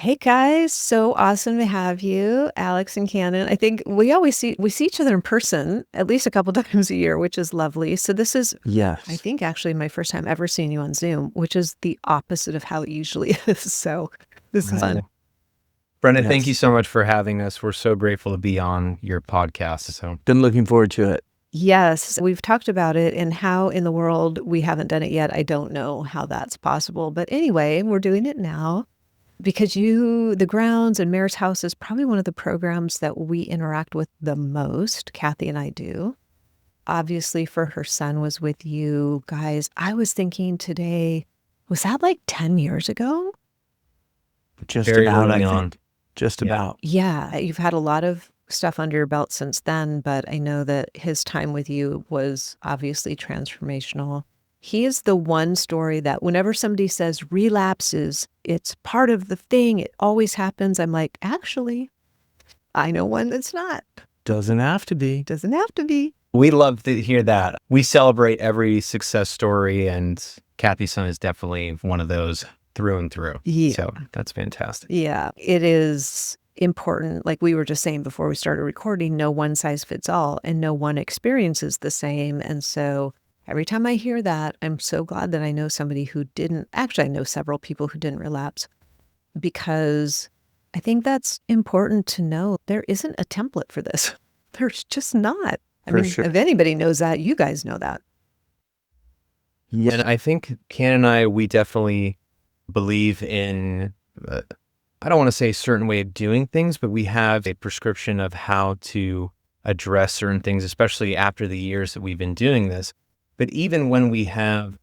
Hey guys, so awesome to have you, Alex and Cannon. I think we see each other in person at least a couple times a year, which is lovely. So this is, I Yes. think, actually my first time ever seeing you on Zoom, which is the opposite of how it usually is. So this is Right. fun. Brendan, thank you Yes. so much for having us. We're so grateful to be on your podcast. So Been looking forward to it. Yes, we've talked about it and how in the world we haven't done it yet. I don't know how that's possible. But anyway, we're doing it now. Because the grounds and Mare's house is probably one of the programs that we interact with the most. Kathy and I do. Obviously, for her son was with you guys. I was thinking today, was that like 10 years ago? Just very about, early I on. think. Just Yeah. about. Yeah, you've had a lot of stuff under your belt since then, but I know that his time with you was obviously transformational. He is the one story that whenever somebody says relapses, it's part of the thing, it always happens. I'm like, actually, I know one that's not. Doesn't have to be. Doesn't have to be. We love to hear that. We celebrate every success story, and Kathy's son is definitely one of those through and through. Yeah. So that's fantastic. Yeah, it is important. Like we were just saying before we started recording, no one size fits all and no one experience is the same. And so every time I hear that, I'm so glad that I know somebody who didn't. Actually, I know several people who didn't relapse because I think that's important to know. There isn't a template for this. There's just not. I For mean, sure. if anybody knows that, you guys know that. Yeah. And I think Ken and I, we definitely believe in, I don't want to say a certain way of doing things, but we have a prescription of how to address certain things, especially after the years that we've been doing this. But even when we have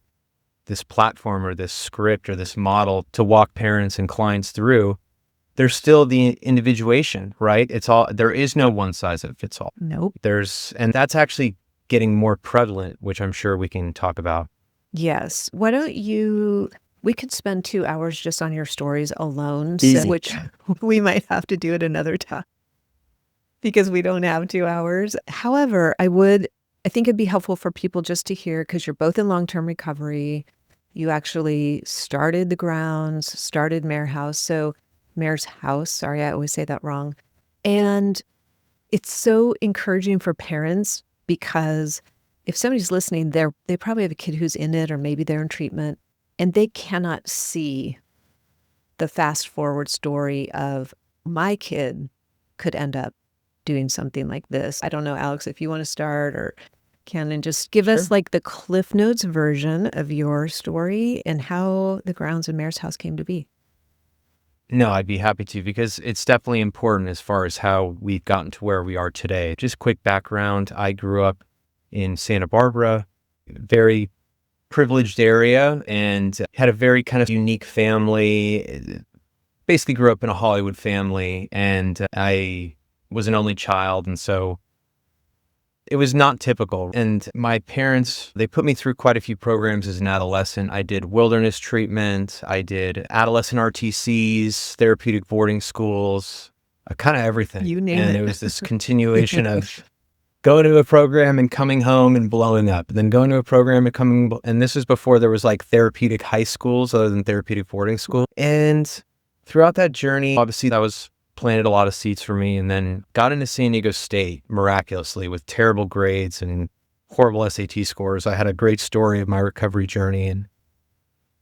this platform or this script or this model to walk parents and clients through, there's still the individuation, right? There is no one size that fits all. Nope. And that's actually getting more prevalent, which I'm sure we can talk about. Yes. We could spend 2 hours just on your stories alone, Easy. which we might have to do it another time because we don't have 2 hours. However, I think it'd be helpful for people just to hear, because you're both in long-term recovery. You actually started the grounds, started Mare's house. Sorry, I always say that wrong. And it's so encouraging for parents because if somebody's listening, they probably have a kid who's in it, or maybe they're in treatment, and they cannot see the fast forward story of my kid could end up doing something like this. I don't know, Alex, if you want to start, or Cannon, just give us like the Cliff Notes version of your story and how the grounds of Mare's house came to be. No, I'd be happy to, because it's definitely important as far as how we've gotten to where we are today. Just quick background. I grew up in Santa Barbara, very privileged area, and had a very kind of unique family. Basically grew up in a Hollywood family, and I was an only child. And so it was not typical. And my parents, they put me through quite a few programs as an adolescent. I did wilderness treatment. I did adolescent RTCs, therapeutic boarding schools, kind of everything. You name and it. It was this continuation of going to a program and coming home and blowing up, then going to a program and this was before there was like therapeutic high schools other than therapeutic boarding school. And throughout that journey, obviously that was planted a lot of seeds for me, and then got into San Diego State miraculously with terrible grades and horrible SAT scores. I had a great story of my recovery journey. And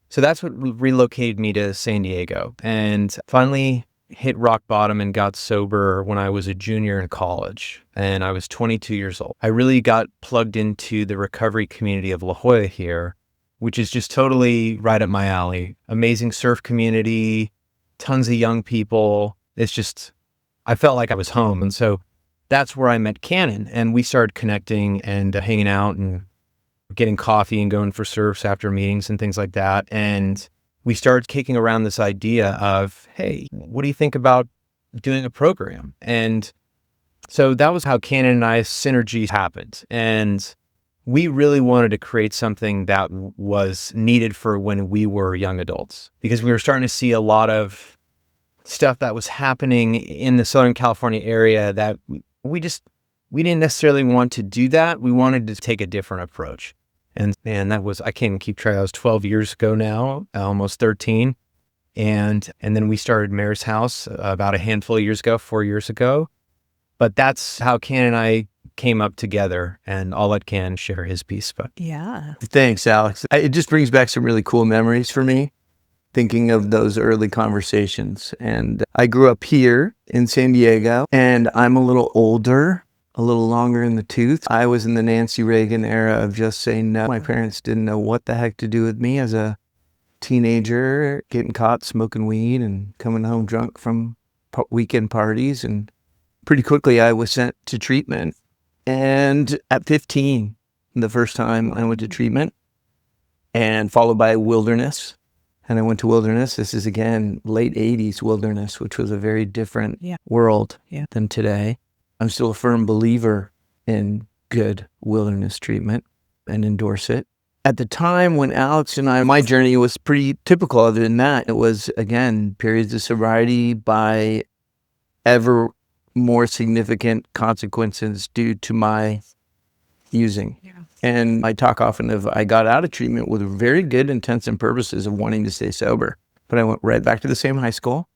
so that's what relocated me to San Diego, and finally hit rock bottom and got sober when I was a junior in college, and I was 22 years old. I really got plugged into the recovery community of La Jolla here, which is just totally right up my alley. Amazing surf community, tons of young people. I felt like I was home. And so that's where I met Cannon, and we started connecting and hanging out and getting coffee and going for surfs after meetings and things like that. And we started kicking around this idea of, hey, what do you think about doing a program? And so that was how Cannon and I's synergy happened. And we really wanted to create something that was needed for when we were young adults, because we were starting to see a lot of stuff that was happening in the Southern California area that we didn't necessarily want to do that. We wanted to take a different approach. And man, I can't even keep track. That was 12 years ago now, almost 13. And then we started Mare's House about a handful of years ago, 4 years ago. But that's how Can and I came up together, and I'll let Can share his piece. But Yeah. Thanks, Alex. It just brings back some really cool memories for me, thinking of those early conversations. And I grew up here in San Diego, and I'm a little older, a little longer in the tooth. I was in the Nancy Reagan era of just saying no. My parents didn't know what the heck to do with me as a teenager, getting caught smoking weed and coming home drunk from weekend parties. And pretty quickly I was sent to treatment. And at 15, the first time I went to treatment, and followed by wilderness. And I went to wilderness. This is, again, late 80s wilderness, which was a very different world than today. I'm still a firm believer in good wilderness treatment and endorse it. At the time when Alex and I, my journey was pretty typical. Other than that, it was, again, periods of sobriety by ever more significant consequences due to my using. Yeah. And I talk often of I got out of treatment with very good intents and purposes of wanting to stay sober. But I went right back to the same high school.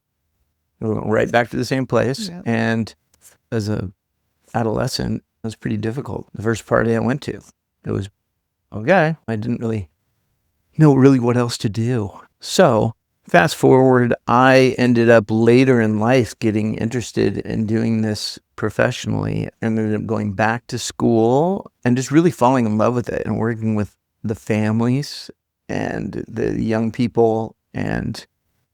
I went right back to the same place. Yep. And as a adolescent, it was pretty difficult. The first party I went to, it was okay. I didn't really know what else to do. So fast forward, I ended up later in life getting interested in doing this professionally, and ended up going back to school and just really falling in love with it and working with the families and the young people. And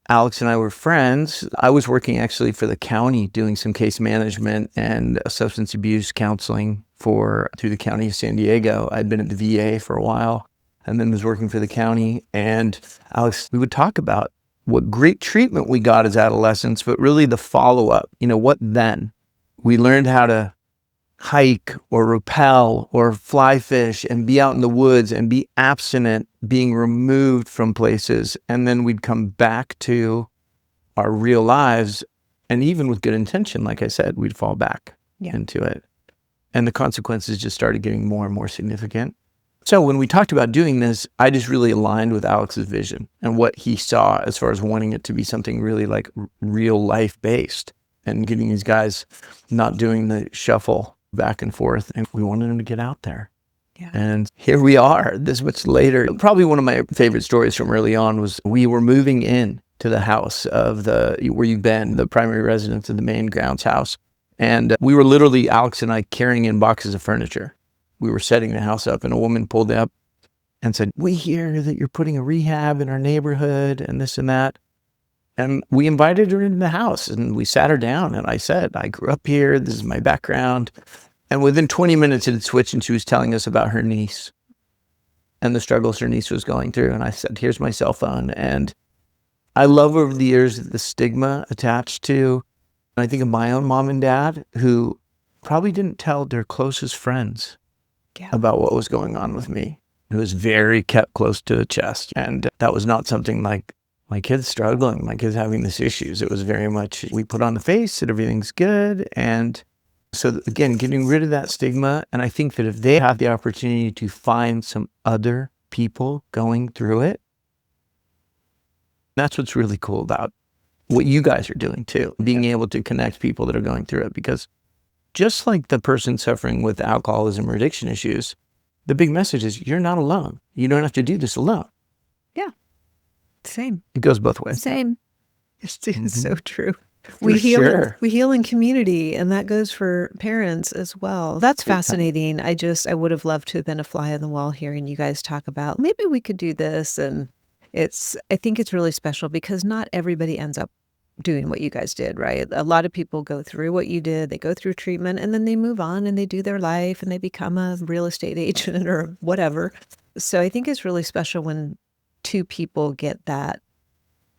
Alex and I were friends. I was working actually for the county doing some case management and substance abuse counseling through the county of San Diego. I'd been at the VA for a while and then was working for the county. And Alex, we would talk about what great treatment we got as adolescents, but really the follow-up, what then? We learned how to hike or rappel or fly fish and be out in the woods and be abstinent, being removed from places. And then we'd come back to our real lives. And even with good intention, like I said, we'd fall back into it. And the consequences just started getting more and more significant. So when we talked about doing this, I just really aligned with Alex's vision and what he saw as far as wanting it to be something really like real life based and getting these guys not doing the shuffle back and forth. And we wanted them to get out there. Yeah. And here we are this much later. Probably one of my favorite stories from early on was we were moving in to the house of where you've been, the primary residence of the main grounds house. And we were literally, Alex and I, carrying in boxes of furniture. We were setting the house up, and a woman pulled up and said, "We hear that you're putting a rehab in our neighborhood and this and that." And we invited her into the house, and we sat her down, and I said, "I grew up here. This is my background." And within 20 minutes, it had switched, and she was telling us about her niece and the struggles her niece was going through. And I said, "Here's my cell phone." And I love over the years the stigma attached to, and I think of my own mom and dad who probably didn't tell their closest friends about what was going on with me. It was very kept close to the chest. And that was not something like my kid's struggling, my kid's having these issues. It was very much, we put on the face that everything's good. And so again, getting rid of that stigma. And I think that if they have the opportunity to find some other people going through it, that's what's really cool about what you guys are doing too, being able to connect people that are going through it. Because just like the person suffering with alcoholism or addiction issues, the big message is you're not alone. You don't have to do this alone. Yeah. Same. It goes both ways. Same. It's so true. We heal in community, and that goes for parents as well. That's fascinating. I would have loved to have been a fly on the wall hearing you guys talk about, maybe we could do this. And I think it's really special because not everybody ends up doing what you guys did, right? A lot of people go through what you did. They go through treatment and then they move on and they do their life and they become a real estate agent or whatever. So I think it's really special when two people get that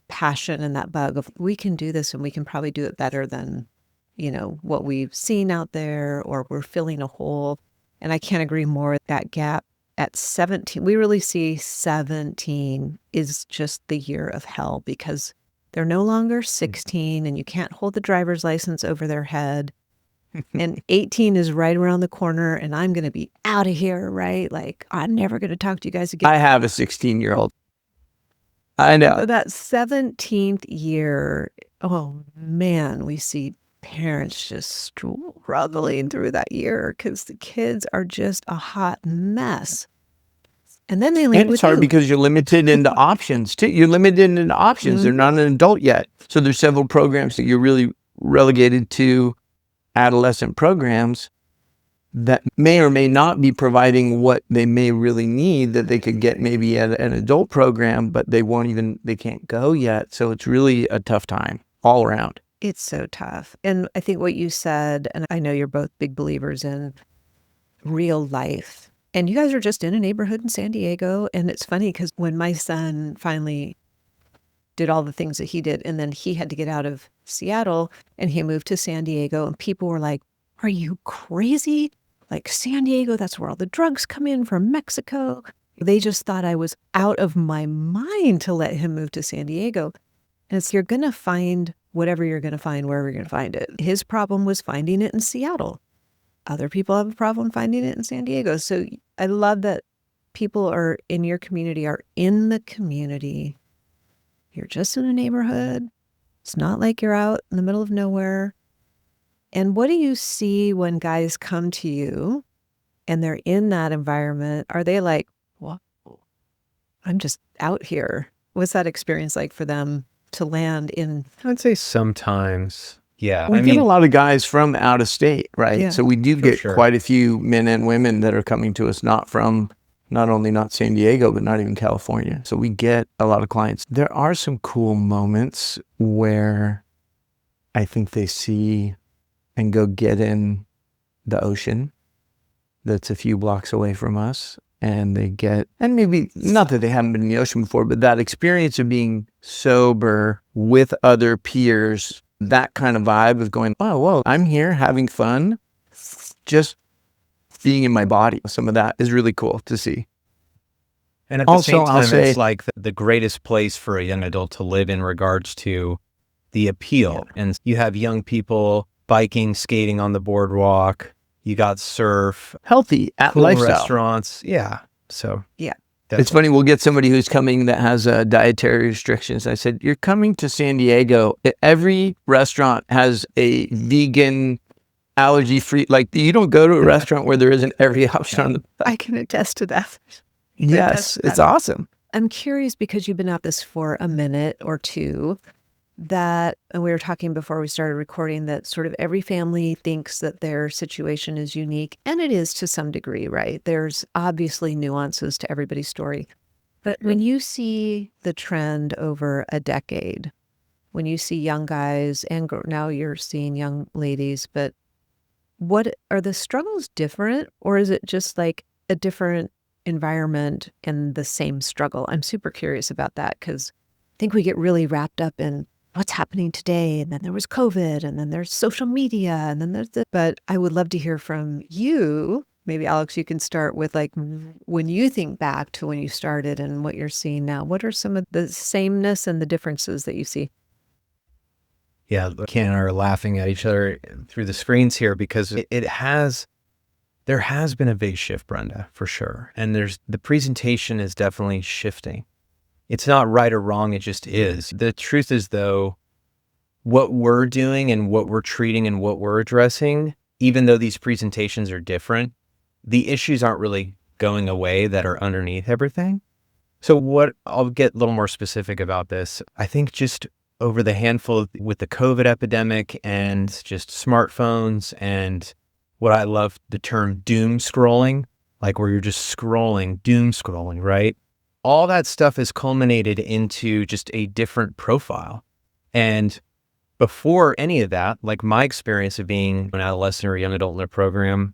passion and that bug of we can do this and we can probably do it better than, what we've seen out there, or we're filling a hole. And I can't agree more. That gap at 17, we really see 17 is just the year of hell because they're no longer 16 and you can't hold the driver's license over their head. And 18 is right around the corner and I'm going to be out of here, right? Like, I'm never going to talk to you guys again. I have a 16-year-old. I know. That 17th year, oh man, we see parents just struggling through that year because the kids are just a hot mess. And then they leave And it's with hard you. because you're limited into options too. You're limited into options. They're not an adult yet. So there's several programs that you're really relegated to adolescent programs that may or may not be providing what they may really need that they could get maybe at an adult program, but they can't go yet. So it's really a tough time all around. It's so tough. And I think what you said, and I know you're both big believers in real life. And you guys are just in a neighborhood in San Diego. And it's funny because when my son finally did all the things that he did, and then he had to get out of Seattle and he moved to San Diego, and people were like, are you crazy? Like San Diego, that's where all the drugs come in from Mexico. They just thought I was out of my mind to let him move to San Diego. And it's, you're going to find whatever you're going to find, wherever you're going to find it. His problem was finding it in Seattle. Other people have a problem finding it in San Diego. So I love that people are in your community, are in the community. You're just in a neighborhood. It's not like you're out in the middle of nowhere. And what do you see when guys come to you and they're in that environment? Are they like, well, I'm just out here? What's that experience like for them to land in? I'd say sometimes. Yeah. We get a lot of guys from out of state, right? Yeah, so we do get quite a few men and women that are coming to us not San Diego, but not even California. So we get a lot of clients. There are some cool moments where I think they see and go get in the ocean that's a few blocks away from us. And they get, and maybe not that they haven't been in the ocean before, but that experience of being sober with other peers, that kind of vibe of going, oh, whoa, I'm here having fun, just being in my body. Some of that is really cool to see. And at the same time, it's like the greatest place for a young adult to live in regards to the appeal. Yeah. And you have young people biking, skating on the boardwalk. You got surf, healthy at cool lifestyle restaurants. Yeah. So yeah. It's funny, we'll get somebody who's coming that has dietary restrictions. I said, you're coming to San Diego. Every restaurant has a vegan, allergy-free, like you don't go to a restaurant where there isn't every option on the... I can attest to that. Yes, it's awesome. I'm curious because you've been at this for a minute or two, that, and we were talking before we started recording, that sort of every family thinks that their situation is unique, and it is to some degree, right? There's obviously nuances to everybody's story. But when you see the trend over a decade, when you see young guys, and now you're seeing young ladies, but what are the struggles different, or is it just like a different environment and the same struggle? I'm super curious about that because I think we get really wrapped up in what's happening today, and then there was COVID, and then there's social media, and then there's the, but I would love to hear from you. Maybe Alex, you can start with like when you think back to when you started and what you're seeing now. What are some of the sameness and the differences that you see? Yeah, Ken and I are laughing at each other through the screens here because there has been a big shift, Brenda, for sure. And the presentation is definitely shifting. It's not right or wrong, it just is. The truth is, though, what we're doing and what we're treating and what we're addressing, even though these presentations are different, the issues aren't really going away that are underneath everything. So I'll get a little more specific about this. I think just over the handful with the COVID epidemic and just smartphones and what I love the term doom scrolling, like where you're just scrolling, doom scrolling, right? All that stuff is culminated into just a different profile. And before any of that, like my experience of being an adolescent or a young adult in a program,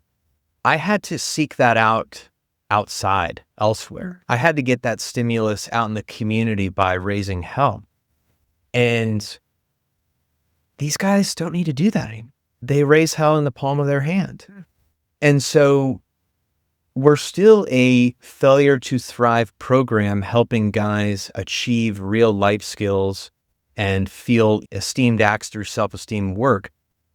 I had to seek that out outside, elsewhere. I had to get that stimulus out in the community by raising hell. And these guys don't need to do that anymore. They raise hell in the palm of their hand. And so we're still a failure to thrive program helping guys achieve real life skills and feel esteemed acts through self-esteem work.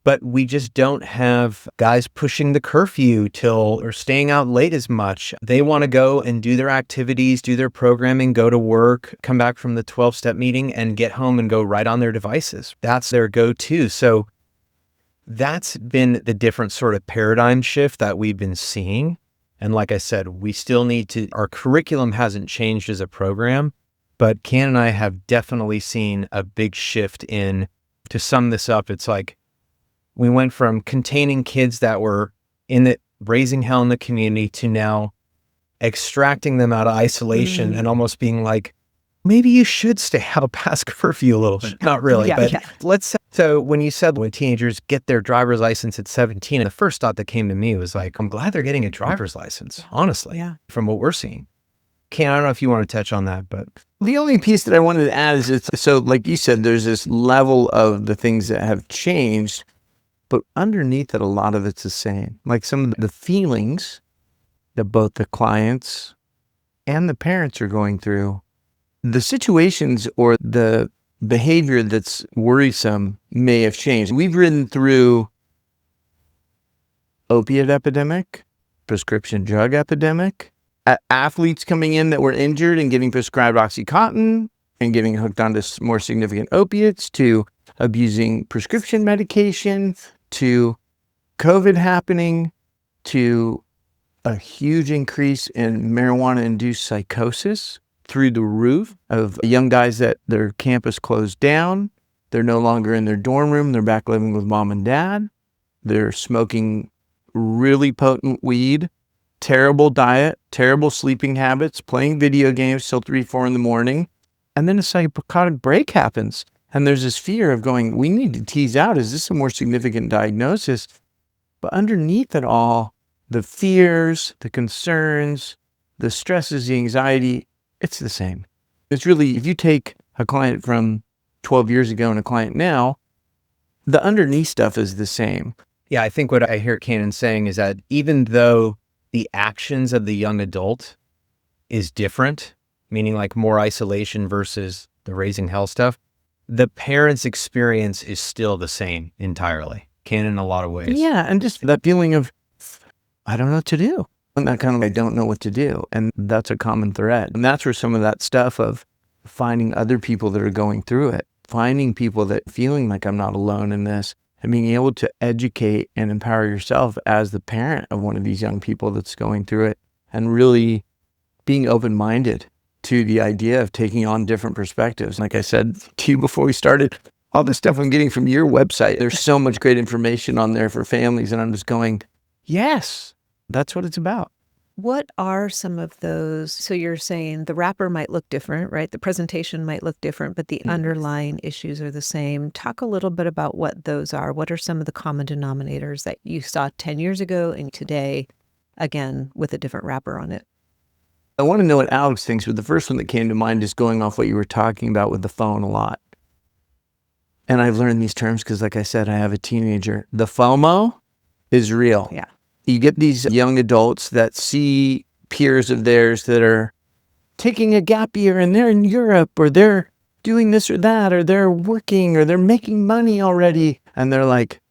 but we just don't have guys pushing the curfew till or staying out late as much. They want to go and do their activities, do their programming, go to work, come back from the 12-step meeting and get home and go right on their devices. That's their go-to. So that's been the different sort of paradigm shift that we've been seeing. And like I said, we still need to, our curriculum hasn't changed as a program, but Ken and I have definitely seen a big shift in, to sum this up, it's like we went from containing kids that were in the raising hell in the community to now extracting them out of isolation and almost being like, maybe you should stay out past curfew a little bit. Not really, but let's say, so when you said when teenagers get their driver's license at 17, the first thought that came to me was like, I'm glad they're getting a driver's license, honestly, from what we're seeing. Ken, I don't know if you want to touch on that, but the only piece that I wanted to add is so like you said, there's this level of the things that have changed, but underneath it, a lot of it's the same. Like some of the feelings that both the clients and the parents are going through, the situations or the behavior that's worrisome may have changed. We've ridden through opiate epidemic, prescription drug epidemic, athletes coming in that were injured and getting prescribed OxyContin and getting hooked onto more significant opiates, to abusing prescription medication, to COVID happening, to a huge increase in marijuana-induced psychosis through the roof of young guys that their campus closed down. They're no longer in their dorm room. They're back living with mom and dad. They're smoking really potent weed, terrible diet, terrible sleeping habits, playing video games till 3, 4 in the morning. And then a psychotic break happens. And there's this fear of going, we need to tease out, is this a more significant diagnosis? But underneath it all, the fears, the concerns, the stresses, the anxiety, it's the same. It's really, if you take a client from 12 years ago and a client now, the underneath stuff is the same. Yeah, I think what I hear Cannon saying is that even though the actions of the young adult is different, meaning like more isolation versus the raising hell stuff, the parent's experience is still the same entirely, Cannon, in a lot of ways. Yeah, and just that feeling of, I don't know what to do. And that kind of, I don't know what to do. And that's a common thread. And that's where some of that stuff of finding other people that are going through it, finding people that feeling like I'm not alone in this, and being able to educate and empower yourself as the parent of one of these young people that's going through it, and really being open-minded to the idea of taking on different perspectives. Like I said to you before we started, all the stuff I'm getting from your website, there's so much great information on there for families. And I'm just going, yes, that's what it's about. What are some of those? So you're saying the wrapper might look different, right? The presentation might look different, but the underlying issues are the same. Talk a little bit about what those are. What are some of the common denominators that you saw 10 years ago and today, again, with a different wrapper on it? I want to know what Alex thinks, but the first one that came to mind is going off what you were talking about with the phone a lot. And I've learned these terms because, like I said, I have a teenager. The FOMO is real. Yeah. You get these young adults that see peers of theirs that are taking a gap year and they're in Europe, or they're doing this or that, or they're working, or they're making money already. And they're like,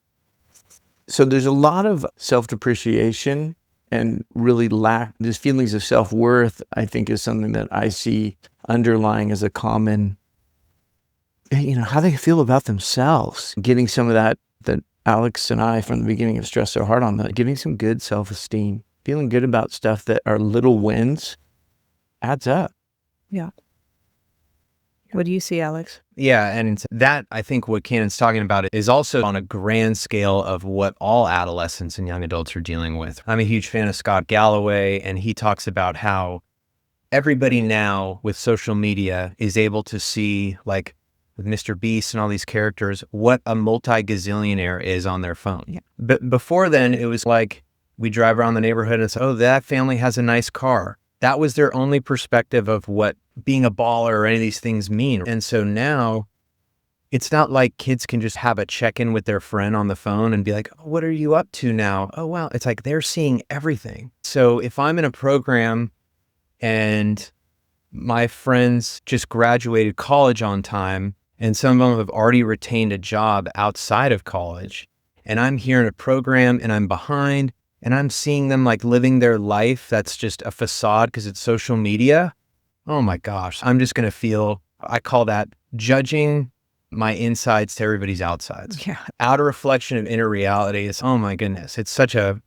so there's a lot of self-depreciation and really lack, these feelings of self-worth, I think, is something that I see underlying as a common, how they feel about themselves. Getting some of that Alex and I from the beginning have stressed so hard on, that getting some good self-esteem, feeling good about stuff that are little wins adds up. Yeah. What do you see, Alex? Yeah, and that, I think what Cannon's talking about is also on a grand scale of what all adolescents and young adults are dealing with. I'm a huge fan of Scott Galloway, and he talks about how everybody now with social media is able to see, like with Mr. Beast and all these characters, what a multi-gazillionaire is on their phone. Yeah. But before then, it was like, we drive around the neighborhood and it's, oh, that family has a nice car. That was their only perspective of what being a baller or any of these things mean. And so now it's not like kids can just have a check-in with their friend on the phone and be like, oh, what are you up to now? Oh, wow. It's like they're seeing everything. So if I'm in a program and my friends just graduated college on time, and some of them have already retained a job outside of college, and I'm here in a program and I'm behind and I'm seeing them like living their life that's just a facade because it's social media. Oh my gosh, I'm just going to feel, I call that judging my insides to everybody's outsides. Yeah. Outer reflection of inner reality is, oh my goodness, it's such a...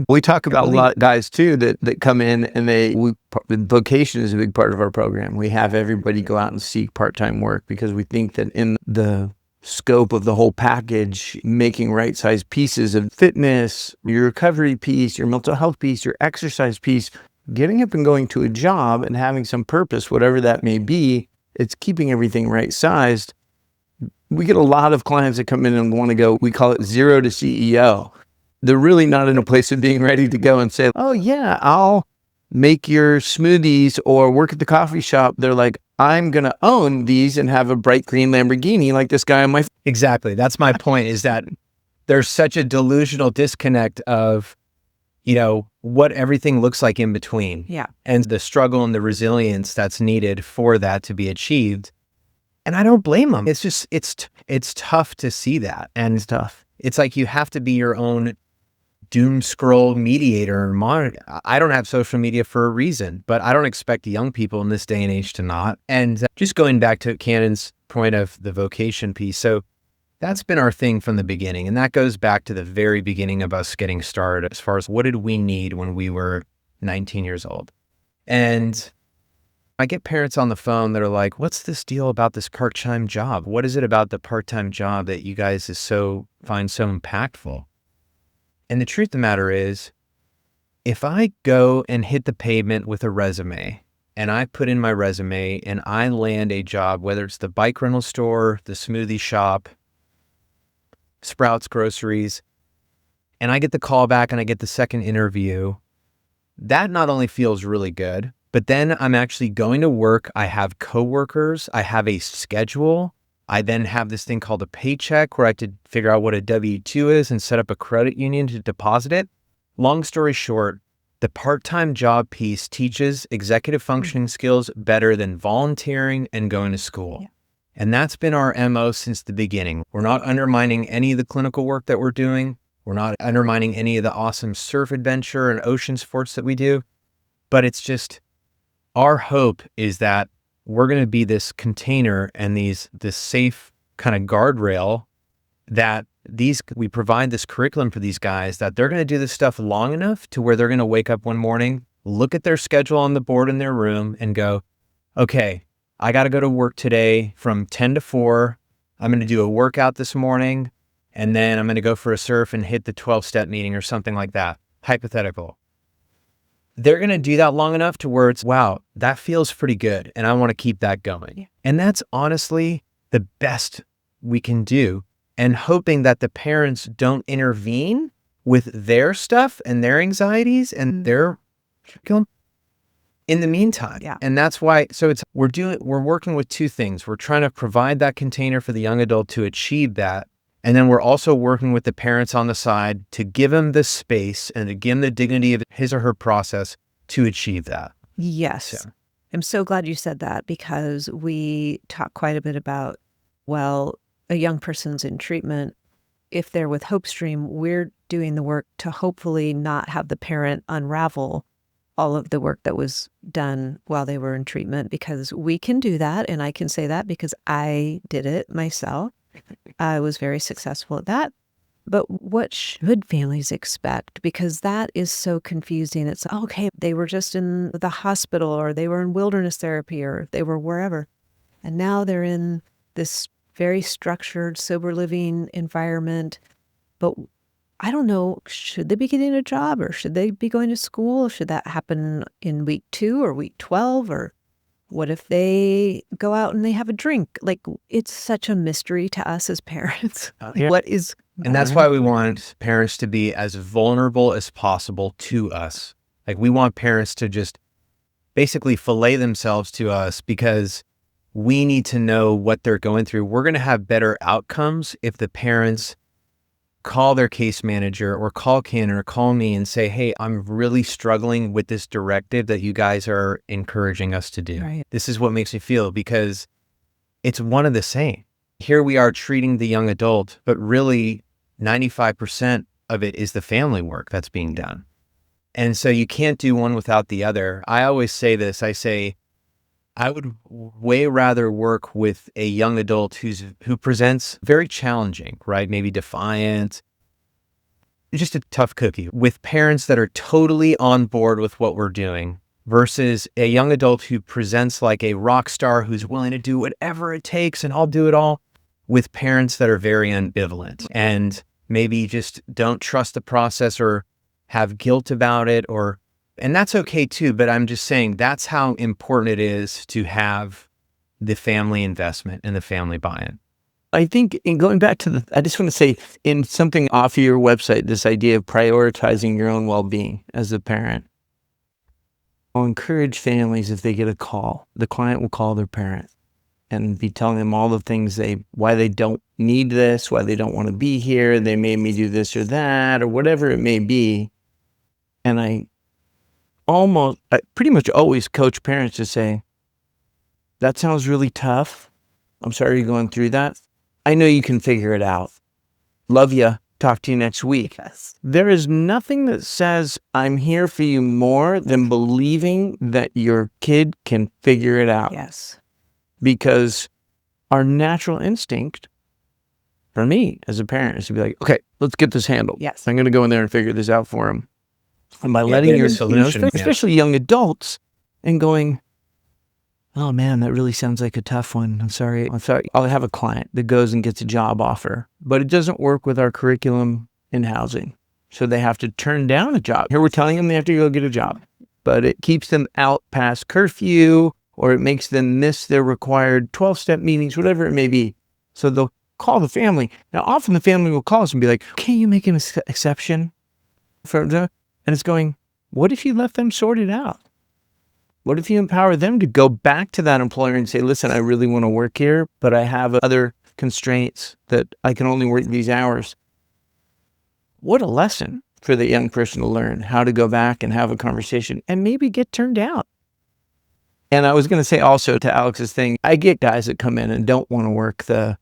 We talk about a lot of guys too that come in and vocation is a big part of our program. We have everybody go out and seek part-time work because we think that in the scope of the whole package, making right-sized pieces of fitness, your recovery piece, your mental health piece, your exercise piece, getting up and going to a job and having some purpose, whatever that may be, it's keeping everything right-sized. We get a lot of clients that come in and want to go, we call it 0 to CEO. They're really not in a place of being ready to go and say, oh yeah, I'll make your smoothies or work at the coffee shop. They're like, I'm going to own these and have a bright green Lamborghini like this guy on my... Exactly. That's my point, is that there's such a delusional disconnect of, what everything looks like in between. Yeah. And the struggle and the resilience that's needed for that to be achieved. And I don't blame them. It's just, it's tough to see that. And It's tough. it's like you have to be your own doom scroll mediator and monitor. I don't have social media for a reason, but I don't expect young people in this day and age to not. And just going back to Cannon's point of the vocation piece. So that's been our thing from the beginning. And that goes back to the very beginning of us getting started as far as what did we need when we were 19 years old. And I get parents on the phone that are like, what's this deal about this part-time job? What is it about the part-time job that you guys find so impactful? And the truth of the matter is, if I go and hit the pavement with a resume and I put in my resume and I land a job, whether it's the bike rental store, the smoothie shop, Sprouts Groceries, and I get the call back and I get the second interview, that not only feels really good, but then I'm actually going to work. I have coworkers. I have a schedule. I then have this thing called a paycheck where I have to figure out what a W-2 is and set up a credit union to deposit it. Long story short, the part-time job piece teaches executive functioning skills better than volunteering and going to school. Yeah. And that's been our MO since the beginning. We're not undermining any of the clinical work that we're doing. We're not undermining any of the awesome surf adventure and ocean sports that we do. But it's just, our hope is that we're going to be this container and this safe kind of guardrail that we provide this curriculum for these guys that they're going to do this stuff long enough to where they're going to wake up one morning, look at their schedule on the board in their room and go, okay, I got to go to work today from 10 to 4. I'm going to do a workout this morning, and then I'm going to go for a surf and hit the 12-step meeting or something like that. Hypothetical. They're going to do that long enough to where it's, wow, that feels pretty good. And I want to keep that going. Yeah. And that's honestly the best we can do. And hoping that the parents don't intervene with their stuff and their anxieties and their in the meantime. Yeah. And that's why, so we're working with two things. We're trying to provide that container for the young adult to achieve that. And then we're also working with the parents on the side to give them the space and to give them the dignity of his or her process to achieve that. Yes. So. I'm so glad you said that because we talk quite a bit about, well, a young person's in treatment. If they're with HopeStream, we're doing the work to hopefully not have the parent unravel all of the work that was done while they were in treatment, because we can do that. And I can say that because I did it myself. I was very successful at that. But what should families expect? Because that is so confusing. It's, okay, they were just in the hospital or they were in wilderness therapy or they were wherever. And now they're in this very structured, sober living environment. But I don't know, should they be getting a job or should they be going to school? Should that happen in week 2 or week 12? Or what if they go out and they have a drink? Like, it's such a mystery to us as parents. Yeah. What is... And that's why we want parents to be as vulnerable as possible to us. Like, we want parents to just basically fillet themselves to us because we need to know what they're going through. We're going to have better outcomes if the parents call their case manager or call Cannon or call me and say, hey, I'm really struggling with this directive that you guys are encouraging us to do. Right. This is what makes me feel, because it's one of the same. here we are treating the young adult, but really 95% of it is the family work that's being done. And so you can't do one without the other. I always say this, I say, I would way rather work with a young adult who presents very challenging, right? Maybe defiant, just a tough cookie, with parents that are totally on board with what we're doing, versus a young adult who presents like a rock star who's willing to do whatever it takes and I'll do it all, with parents that are very ambivalent and maybe just don't trust the process or have guilt about it, and that's okay too. But I'm just saying that's how important it is to have the family investment and the family buy-in. I think in going back to I just want to say in something off of your website, this idea of prioritizing your own well-being as a parent. I'll encourage families, if they get a call, the client will call their parent and be telling them all the things why they don't need this, why they don't want to be here, they made me do this or that, or whatever it may be. And I pretty much always coach parents to say, that sounds really tough. I'm sorry you're going through that. I know you can figure it out. Love ya. Talk to you next week. Yes. There is nothing that says I'm here for you more than believing that your kid can figure it out. Yes. Because our natural instinct, for me as a parent, is to be like, okay, let's get this handled. Yes. I'm going to go in there and figure this out for him. And by Yeah, letting get your a solution, yeah. especially young adults, and going, oh man, that really sounds like a tough one. I'm sorry. I'll have a client that goes and gets a job offer, but it doesn't work with our curriculum in housing. So they have to turn down a job. Here we're telling them they have to go get a job, but it keeps them out past curfew, or it makes them miss their required 12-step meetings, whatever it may be. So they'll call the family. Now, often the family will call us and be like, can you make an exception for the, and it's going, what if you let them sort it out? What if you empower them to go back to that employer and say, listen, I really want to work here, but I have other constraints that I can only work these hours. What a lesson for the young person to learn how to go back and have a conversation and maybe get turned down. And I was going to say also to Alex's thing, I get guys that come in and don't want to work the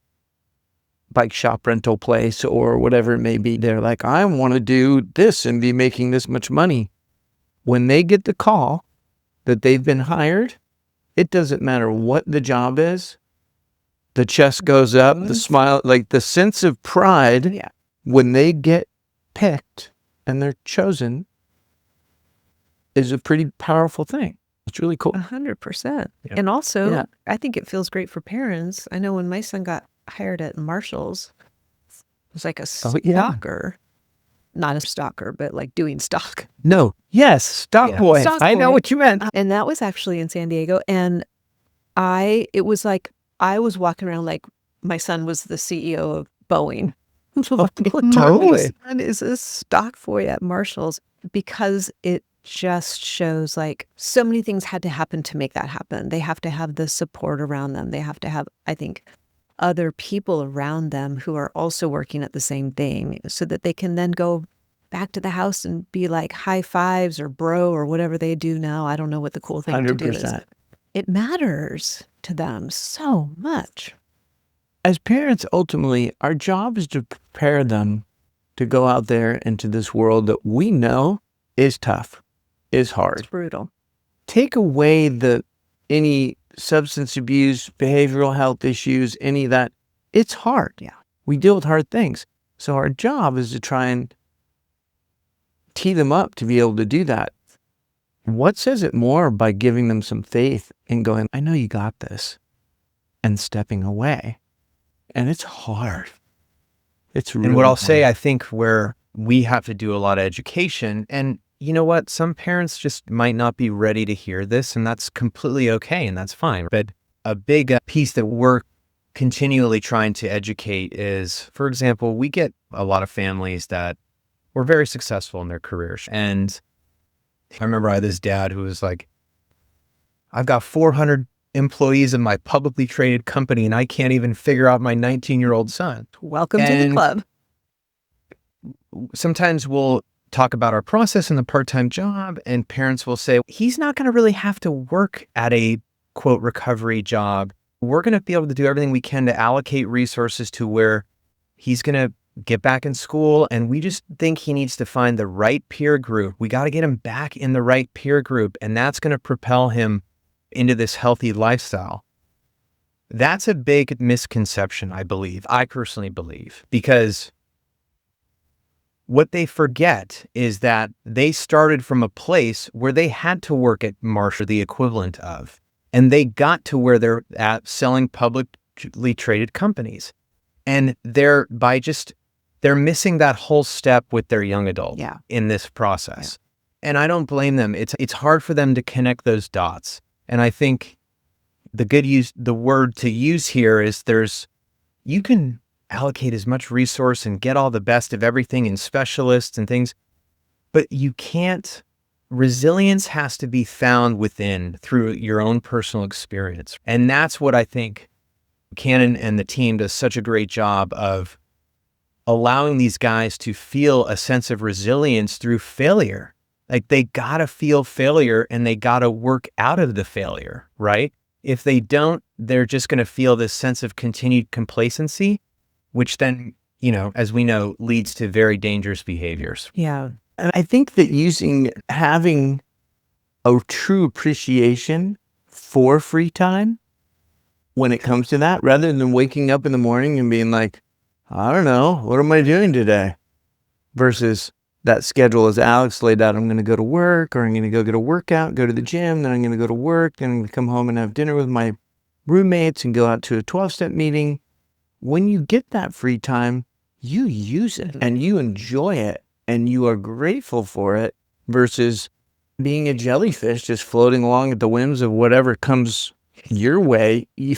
bike shop rental place or whatever it may be. They're like, I want to do this and be making this much money. When they get the call that they've been hired, it doesn't matter what the job is. The chest goes up, the smile, like the sense of pride when they get picked and they're chosen is a pretty powerful thing. It's really cool. 100%. Yeah. And also, I think it feels great for parents. I know when my son got hired at Marshall's, it was like a stalker. Not a stalker, but like doing stock. No. Yes. Stock boy. Stock I know boy. what you meant. And that was actually in San Diego. And it was like, I was walking around like my son was the CEO of Boeing. Totally. My son is a stock boy at Marshall's, because it just shows like so many things had to happen to make that happen. They have to have the support around them. They have to have, I think, other people around them who are also working at the same thing, so that they can then go back to the house and be like high fives or bro or whatever they do now. I don't know what the cool thing 100%. To do is. It matters to them so much. As parents, ultimately, our job is to prepare them to go out there into this world that we know is tough, is hard. It's brutal. Take away any substance abuse, behavioral health issues, any of that. It's hard. Yeah. We deal with hard things. So our job is to try and tee them up to be able to do that. What says it more by giving them some faith and going, I know you got this, and stepping away. And it's hard. It's really And what I'll hard. say, I think where we have to do a lot of education, and you know what? Some parents just might not be ready to hear this, and that's completely okay, and that's fine. But a big piece that we're continually trying to educate is, for example, we get a lot of families that were very successful in their careers. And I remember I had this dad who was like, I've got 400 employees in my publicly traded company, and I can't even figure out my 19-year-old son. Welcome to the club. Sometimes we'll talk about our process in the part-time job, and parents will say, he's not going to really have to work at a quote recovery job we're going to be able to do everything we can to allocate resources to where he's going to get back in school. And we just think he needs to find the right peer group. We got to get him back in the right peer group. And that's going to propel him into this healthy lifestyle. That's a big misconception, I believe. I personally believe, because what they forget is that they started from a place where they had to work at Marsh, the equivalent of, and they got to where they're at selling publicly traded companies. And they're missing that whole step with their young adult in this process. Yeah. And I don't blame them. It's hard for them to connect those dots. And I think the word to use here is you can allocate as much resource and get all the best of everything in specialists and things, but you can't. Resilience has to be found within through your own personal experience. And that's what I think Cannon and the team does such a great job of, allowing these guys to feel a sense of resilience through failure. Like, they gotta feel failure and they gotta work out of the failure, right? If they don't, they're just gonna feel this sense of continued complacency, which then, as we know, leads to very dangerous behaviors. Yeah. And I think that having a true appreciation for free time when it comes to that, rather than waking up in the morning and being like, I don't know, what am I doing today? Versus that schedule as Alex laid out, I'm going to go to work, or I'm going to go get a workout, go to the gym, then I'm going to go to work, then I'm going to come home and have dinner with my roommates and go out to a 12-step meeting. When you get that free time, you use it and you enjoy it and you are grateful for it, versus being a jellyfish just floating along at the whims of whatever comes your way. You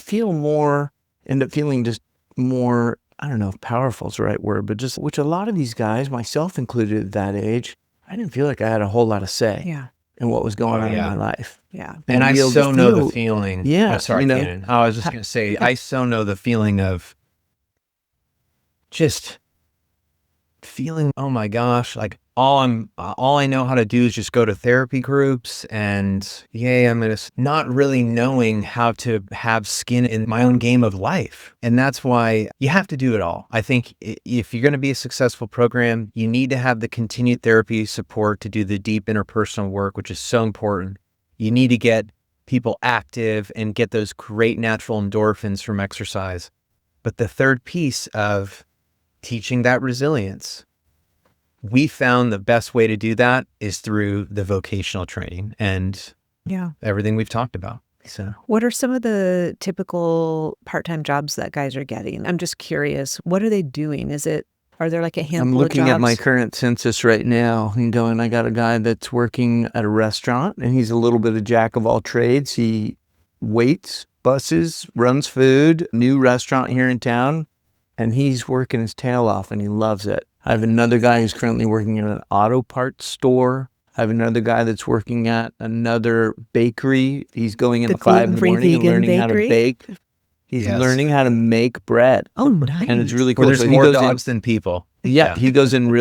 end up feeling just more, I don't know if powerful is the right word, but just, which a lot of these guys, myself included at that age, I didn't feel like I had a whole lot of say in what was going on in my life. Yeah. And I so know the feeling. Yeah. Oh, sorry, Cannon. I was just going to say, I so know the feeling of just feeling, oh my gosh, like all I know how to do is just go to therapy groups, and I'm gonna not really knowing how to have skin in my own game of life. And that's why you have to do it all. I think if you're going to be a successful program, you need to have the continued therapy support to do the deep interpersonal work, which is so important. You need to get people active and get those great natural endorphins from exercise. But the third piece of teaching that resilience, we found the best way to do that is through the vocational training and everything we've talked about. So, what are some of the typical part-time jobs that guys are getting? I'm just curious. What are they doing? Are there like a handful of jobs? I'm looking at my current census right now and going, I got a guy that's working at a restaurant, and he's a little bit of jack of all trades. He waits buses, runs food, new restaurant here in town, and he's working his tail off and he loves it. I have another guy who's currently working in an auto parts store. I have another guy that's working at another bakery. He's going in at 5 in the morning and learning how to bake. He's learning how to make bread. Oh, nice. And it's really cool. Where there's more dogs than people. Yeah, he goes in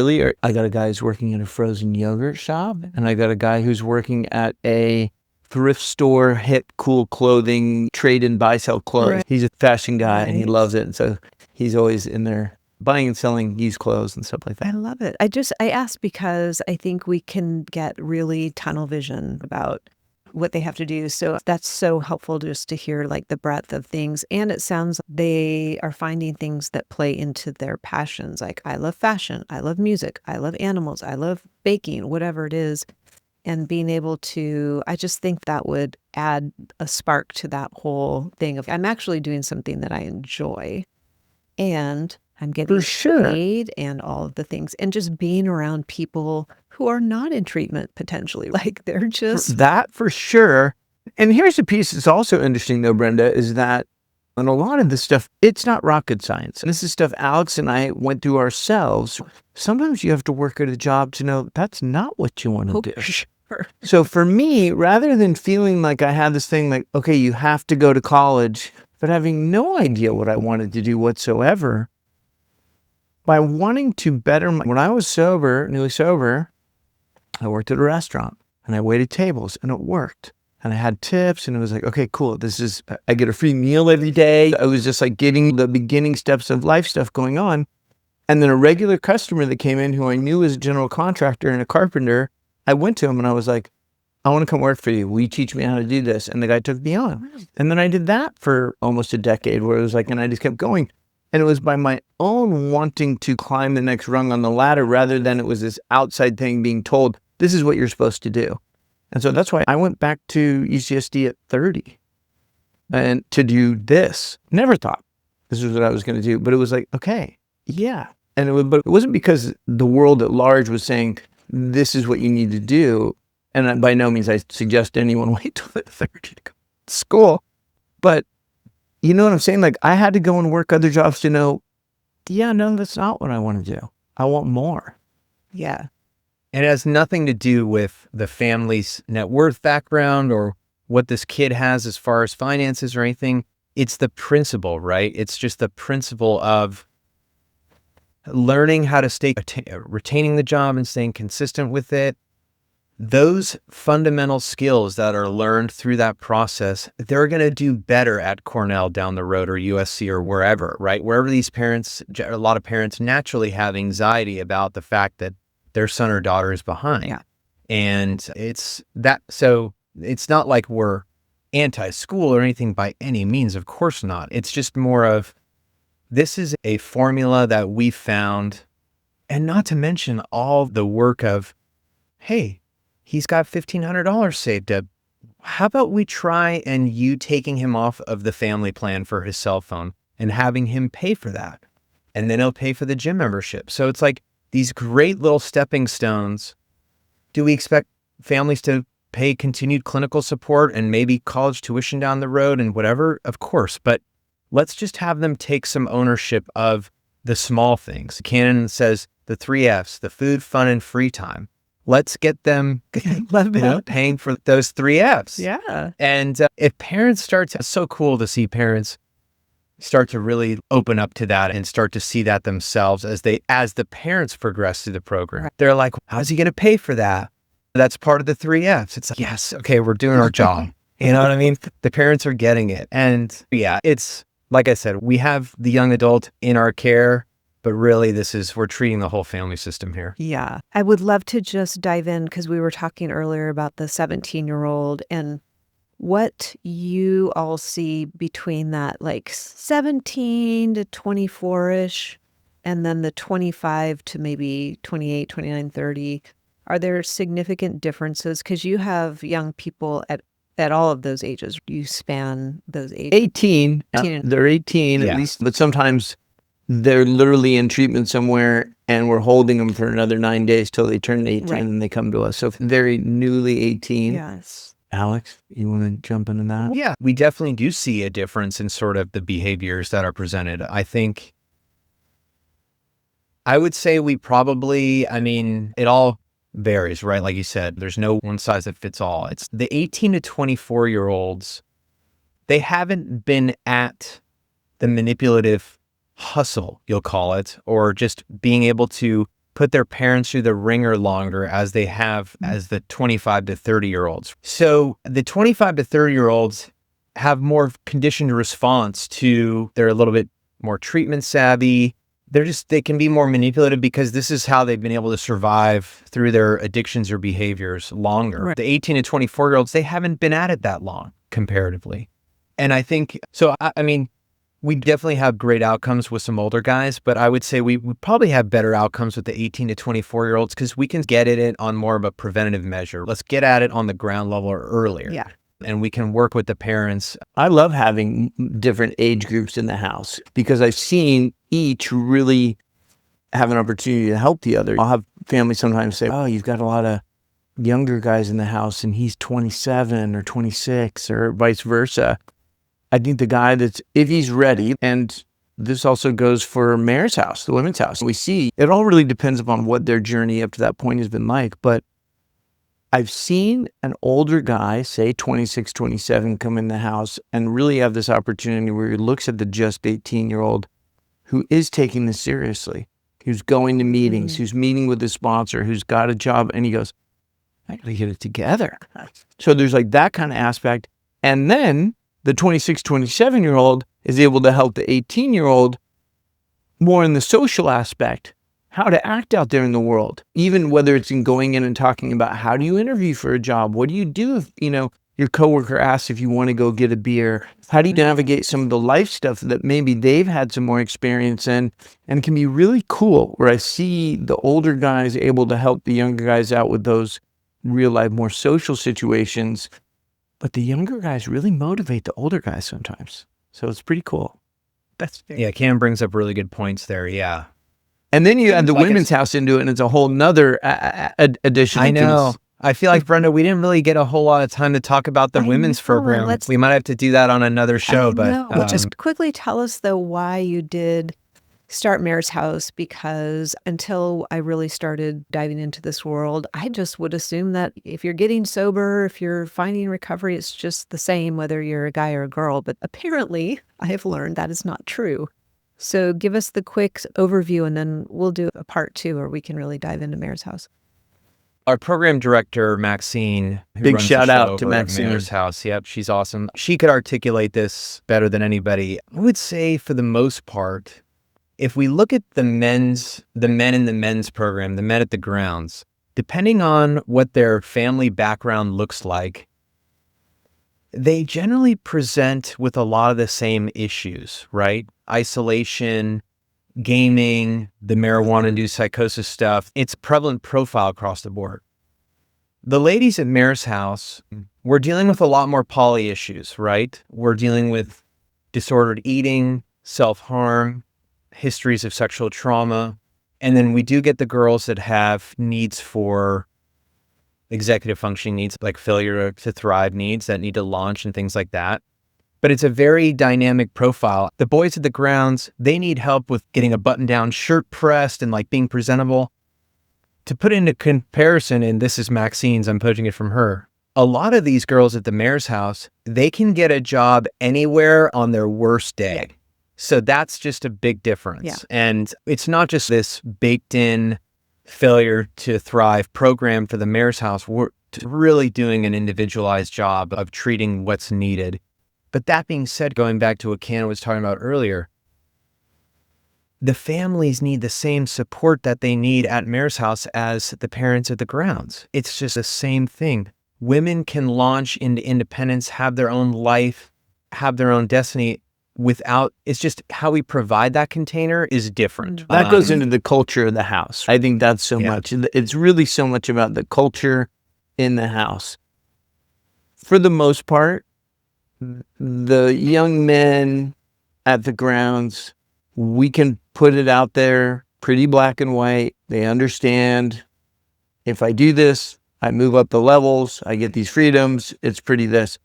I got a guy who's working at a frozen yogurt shop, and I got a guy who's working at a thrift store, hip, cool clothing, trade and buy, sell clothes. Right. He's a fashion guy and he loves it. And so he's always in there buying and selling used clothes and stuff like that. I love it. I asked because I think we can get really tunnel vision about what they have to do. So that's so helpful just to hear like the breadth of things. And it sounds they are finding things that play into their passions. Like, I love fashion, I love music, I love animals, I love baking, whatever it is. And being able to, I just think that would add a spark to that whole thing of, I'm actually doing something that I enjoy and I'm getting paid and all of the things, and just being around people who are not in treatment potentially. Like, they're just... That for sure. And here's the piece that's also interesting though, Brenda, is that on a lot of this stuff, it's not rocket science. And this is stuff Alex and I went through ourselves. Sometimes you have to work at a job to know that's not what you want to do. Sure. So for me, rather than feeling like I had this thing like, okay, you have to go to college, but having no idea what I wanted to do whatsoever, by wanting to better when I was newly sober, I worked at a restaurant and I waited tables and it worked. and I had tips, and it was like, okay, cool. I get a free meal every day. I was just like getting the beginning steps of life stuff going on. And then a regular customer that came in who I knew was a general contractor and a carpenter, I went to him and I was like, I want to come work for you. Will you teach me how to do this? And the guy took me on. And then I did that for almost a decade, where it was like, and I just kept going. And it was by my own wanting to climb the next rung on the ladder, rather than it was this outside thing being told, this is what you're supposed to do. And so that's why I went back to UCSD at 30 and to do this. Never thought this was what I was going to do, but it was like, okay, yeah. And but it wasn't because the world at large was saying, this is what you need to do. And by no means I suggest anyone wait till they're 30 to go to school. But you know what I'm saying? Like, I had to go and work other jobs to know, yeah, no, that's not what I want to do. I want more. Yeah. It has nothing to do with the family's net worth background or what this kid has as far as finances or anything. It's the principle, right? It's just the principle of learning how to retaining the job and staying consistent with it. Those fundamental skills that are learned through that process, they're going to do better at Cornell down the road or USC or wherever, right? Wherever these parents, a lot of parents naturally have anxiety about the fact that their son or daughter is behind. Yeah. And so it's not like we're anti-school or anything by any means. Of course not. It's just more of, this is a formula that we found, and not to mention all the work of, hey, he's got $1,500 saved up. How about we try and you taking him off of the family plan for his cell phone and having him pay for that? And then he'll pay for the gym membership. So it's like these great little stepping stones. Do we expect families to pay continued clinical support and maybe college tuition down the road and whatever? Of course, but let's just have them take some ownership of the small things. Cannon says the 3 F's, the food, fun, and free time. Let's get them paying for those 3 F's. Yeah. And if parents it's so cool to see parents start to really open up to that and start to see that themselves as the parents progress through the program. Right. They're like, how's he going to pay for that? That's part of the 3 F's. It's like, yes, okay, we're doing our job. You know what I mean? The parents are getting it. And yeah, it's like I said, we have the young adult in our care, but really we're treating the whole family system here. Yeah. I would love to just dive in, because we were talking earlier about the 17-year-old and what you all see between that, like 17 to 24-ish, and then the 25 to maybe 28, 29, 30. Are there significant differences? Because you have young people at all of those ages. You span those ages. 18. They're 18 at least, but sometimes they're literally in treatment somewhere and we're holding them for another 9 days till they turn 18 and they come to us. So very newly 18. Yes. Alex, you want to jump into that? Yeah, we definitely do see a difference in sort of the behaviors that are presented. I would say it all varies, right? Like you said, there's no one size that fits all. It's the 18 to 24-year-olds, they haven't been at the manipulative hustle, you'll call it, or just being able to put their parents through the ringer longer as they have as the 25 to 30-year-olds. So the 25 to 30-year-olds have more conditioned response to, they're a little bit more treatment savvy. They can be more manipulative because this is how they've been able to survive through their addictions or behaviors longer. Right. The 18 to 24-year-olds, they haven't been at it that long comparatively. And I think, so I mean, we definitely have great outcomes with some older guys, but I would say we probably have better outcomes with the 18 to 24-year-olds because we can get at it on more of a preventative measure. Let's get at it on the ground level or earlier. Yeah. And we can work with the parents. I love having different age groups in the house because I've seen each really have an opportunity to help the other. I'll have families sometimes say, oh, you've got a lot of younger guys in the house and he's 27 or 26 or vice versa. I think the guy if he's ready, and this also goes for Mare's house, the women's house. We see it all really depends upon what their journey up to that point has been like. But I've seen an older guy, say 26, 27, come in the house and really have this opportunity where he looks at the just 18-year-old who is taking this seriously, who's going to meetings, who's meeting with the sponsor, who's got a job, and he goes, I got to get it together. So there's like that kind of aspect. And then the 26, 27-year-old is able to help the 18-year-old more in the social aspect, how to act out there in the world, even whether it's in going in and talking about how do you interview for a job? What do you do if, your coworker asks if you want to go get a beer? How do you navigate some of the life stuff that maybe they've had some more experience in, and can be really cool, where I see the older guys able to help the younger guys out with those real life, more social situations. But the younger guys really motivate the older guys sometimes. So it's pretty cool. Yeah, Cam brings up really good points there. Yeah. And then you add the women's house into it, and it's a whole nother addition. I know. I feel like, Brenda, we didn't really get a whole lot of time to talk about the women's program. We might have to do that on another show. But just quickly tell us, though, why you did start Mare's House, because until I really started diving into this world, I just would assume that if you're getting sober, if you're finding recovery, it's just the same whether you're a guy or a girl. But apparently, I have learned that is not true. So give us the quick overview, and then we'll do a part 2 where we can really dive into Mare's House. Our program director, Maxine, big shout out to Maxine. Mare's House. Yep, she's awesome. She could articulate this better than anybody. I would say, for the most part, if we look at the men in the men's program, the men at the grounds, depending on what their family background looks like, they generally present with a lot of the same issues, right? Isolation, gaming, the marijuana-induced psychosis stuff. It's a prevalent profile across the board. The ladies at Mare's House, we're dealing with a lot more poly issues, right? We're dealing with disordered eating, self-harm, histories of sexual trauma. And then we do get the girls that have needs for executive functioning needs, like failure to thrive needs that need to launch and things like that. But it's a very dynamic profile. The boys at the grounds, they need help with getting a button-down shirt pressed and like being presentable. To put into comparison, and this is Maxine's, I'm poaching it from her, a lot of these girls at the Mare's House, they can get a job anywhere on their worst day. Yeah. So that's just a big difference. Yeah. And it's not just this baked in failure to thrive program for the Mare's House. We're really doing an individualized job of treating what's needed. But that being said, going back to what Cannon was talking about earlier, the families need the same support that they need at Mare's House as the parents at the grounds. It's just the same thing. Women can launch into independence, have their own life, have their own destiny it's just how we provide that container is different. That goes into the culture of the house. I think that's so much. It's really so much about the culture in the house. For the most part, the young men at the grounds, we can put it out there pretty black and white. They understand, if I do this, I move up the levels, I get these freedoms, it's pretty this.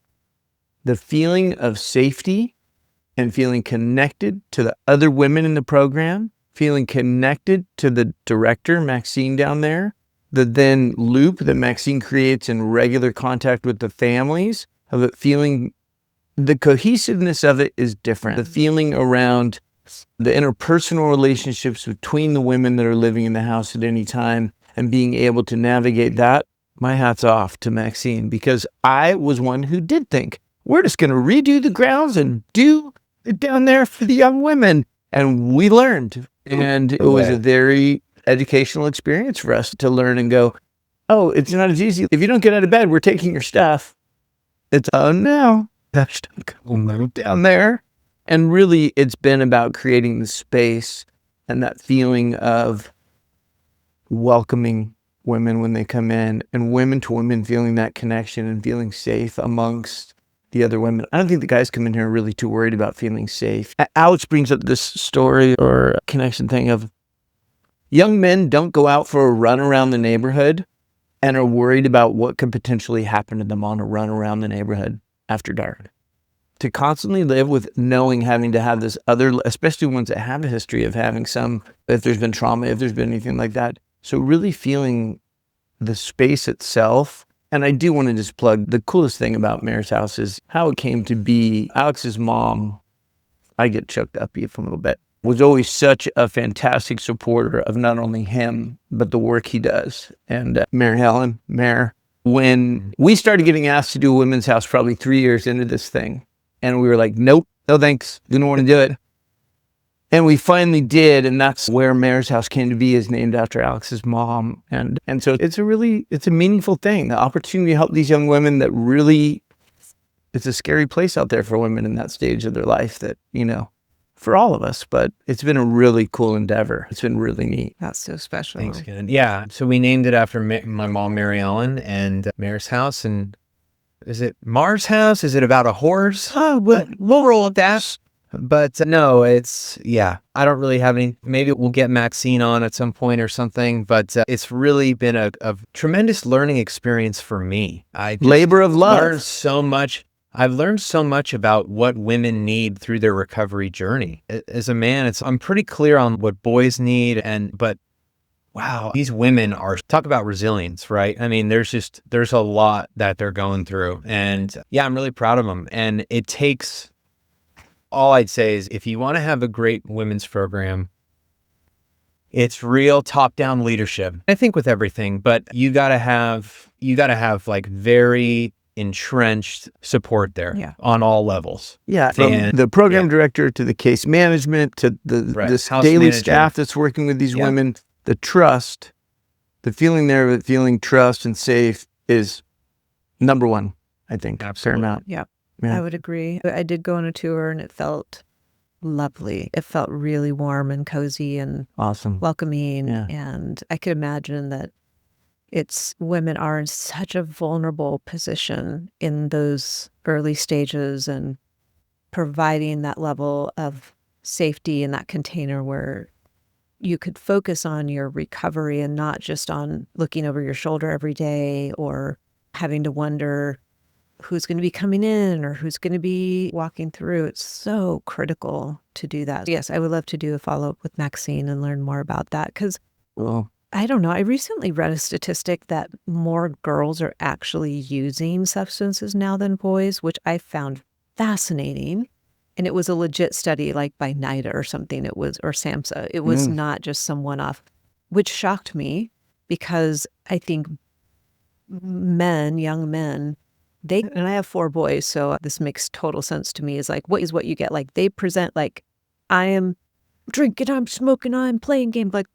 The feeling of safety and feeling connected to the other women in the program, feeling connected to the director, Maxine, down there, the then loop that Maxine creates in regular contact with the families, of it feeling, the cohesiveness of it is different. The feeling around the interpersonal relationships between the women that are living in the house at any time and being able to navigate that, my hat's off to Maxine, because I was one who did think, we're just going to redo the grounds and do it down there for the young women. And we learned. And it was a very educational experience for us to learn and go, oh, it's not as easy. If you don't get out of bed, we're taking your stuff. It's, oh no, that's down there. And really, it's been about creating the space and that feeling of welcoming women when they come in, and women to women feeling that connection and feeling safe amongst the other women. I don't think the guys come in here really too worried about feeling safe. Alex brings up this story or connection thing of young men don't go out for a run around the neighborhood and are worried about what could potentially happen to them on a run around the neighborhood after dark. To constantly live with knowing, having to have this other, especially ones that have a history of having some, if there's been trauma, if there's been anything like that. So really feeling the space itself. And I do want to just plug, the coolest thing about Mare's House is how it came to be. Alex's mom, I get choked up a little bit, was always such a fantastic supporter of not only him, but the work he does. And Mare, When we started getting asked to do a women's house probably 3 years into this thing, and we were like, nope, no thanks, didn't want to do it. And we finally did, and that's where Mare's house came to be, is named after Alex's mom. And so it's a meaningful thing. The opportunity to help these young women that really, it's a scary place out there for women in that stage of their life that, for all of us, but it's been a really cool endeavor. It's been really neat. That's so special. Thanks, Ken. Yeah. So we named it after my mom, Mary Ellen, and Mare's house. And is it Mars house? Is it about a horse? Oh, we'll roll with that. But no, I don't really have any. Maybe we'll get Maxine on at some point or something, but it's really been a tremendous learning experience for me. Labor of love. Learned so much. I've learned so much about what women need through their recovery journey. As a man, I'm pretty clear on what boys need, but wow, these women talk about resilience, right? I mean, there's a lot that they're going through, and yeah, I'm really proud of them. And it takes, all I'd say is, if you want to have a great women's program, it's real top-down leadership. I think with everything, but you gotta have like very entrenched support there on all levels. Yeah, from the program director to the case management to this daily manager, staff that's working with these women. The trust, the feeling there of feeling trust and safe is number one, I think. Absolutely. Yeah, I would agree. I did go on a tour and it felt lovely. It felt really warm and cozy and awesome, welcoming. Yeah. And I could imagine that women are in such a vulnerable position in those early stages, and providing that level of safety in that container where you could focus on your recovery and not just on looking over your shoulder every day or having to wonder who's going to be coming in or who's going to be walking through. It's so critical to do that. Yes, I would love to do a follow-up with Maxine and learn more about that, because I don't know. I recently read a statistic that more girls are actually using substances now than boys, which I found fascinating. And it was a legit study, like by NIDA or something. Or SAMHSA. It was not just some one-off, which shocked me, because I think young men, and I have 4 boys, so this makes total sense to me, is like, what is what you get? Like, they present like, I am drinking, I'm smoking, I'm playing games, like,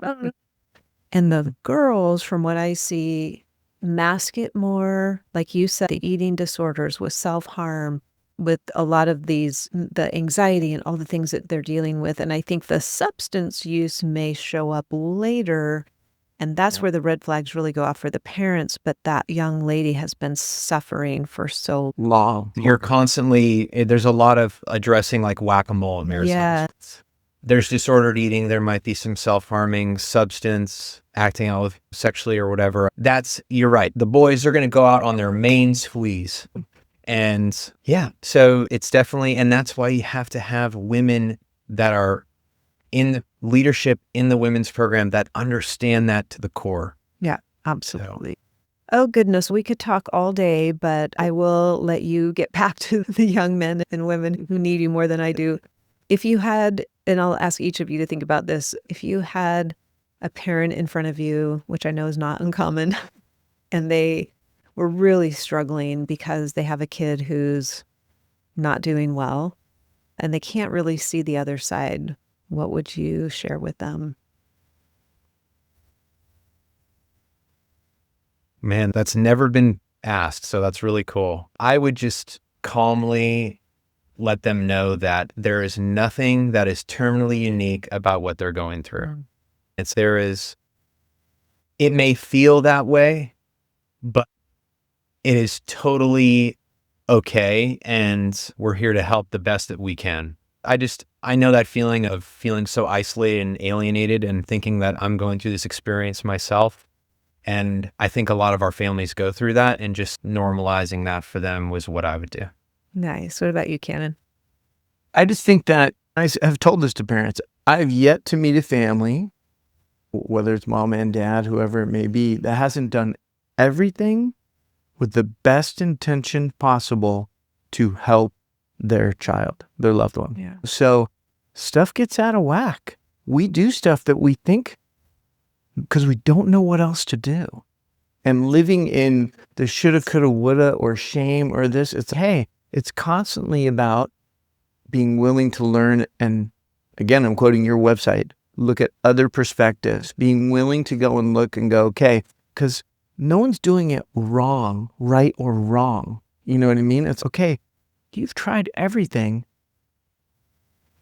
and the girls, from what I see, mask it more. Like you said, the eating disorders with self-harm, with a lot of the anxiety and all the things that they're dealing with. And I think the substance use may show up later. And that's where the red flags really go off for the parents. But that young lady has been suffering for so long. You're constantly, there's a lot of addressing like whack-a-mole in Mare's house. There's disordered eating. There might be some self-harming, substance, acting out sexually or whatever. You're right. The boys are going to go out on their main squeeze. And so it's definitely, and that's why you have to have women that are in leadership in the women's program that understand that to the core. Yeah, absolutely. So. Oh, goodness. We could talk all day, but I will let you get back to the young men and women who need you more than I do. If you had, and I'll ask each of you to think about this, if you had a parent in front of you, which I know is not uncommon, and they were really struggling because they have a kid who's not doing well and they can't really see the other side, what would you share with them? Man, that's never been asked, so that's really cool. I would just calmly let them know that there is nothing that is terminally unique about what they're going through. It may feel that way, but it is totally okay, and we're here to help the best that we can. I know that feeling of feeling so isolated and alienated and thinking that I'm going through this experience myself. And I think a lot of our families go through that, and just normalizing that for them was what I would do. Nice. What about you, Cannon? I just think that I have told this to parents. I've yet to meet a family, whether it's mom and dad, whoever it may be, that hasn't done everything with the best intention possible to help their child, their loved one. Yeah. So stuff gets out of whack. We do stuff that we think because we don't know what else to do. and living in the shoulda, coulda, woulda, or shame or this. It's, hey, it's constantly about being willing to learn. And again, I'm quoting your website, look at other perspectives, being willing to go and look and go, okay, because no one's doing it wrong, right or wrong. You know what I mean? It's okay. You've tried everything.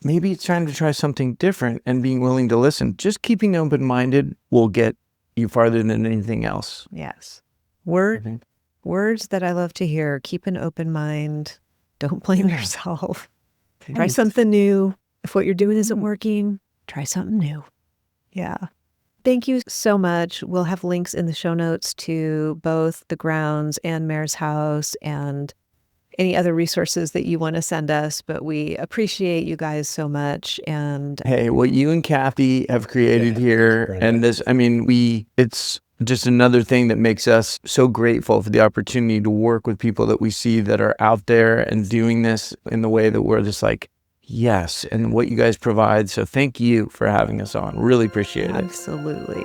Maybe it's time to try something different, and being willing to listen. Just keeping open-minded will get you farther than anything else. Yes. I think. Words that I love to hear. Keep an open mind. Don't blame yourself. Try Right. something new. If what you're doing isn't working, try something new. Yeah. Thank you so much. We'll have links in the show notes to both the grounds and Mare's house and any other resources that you want to send us. But we appreciate you guys so much. And Hey, what you and Kathy have created here, great. and this, I mean, it's just another thing that makes us so grateful for the opportunity to work with people that we see that are out there and doing this in the way that we're just like, yes, and what you guys provide. So thank you for having us on. Really appreciate it. absolutely.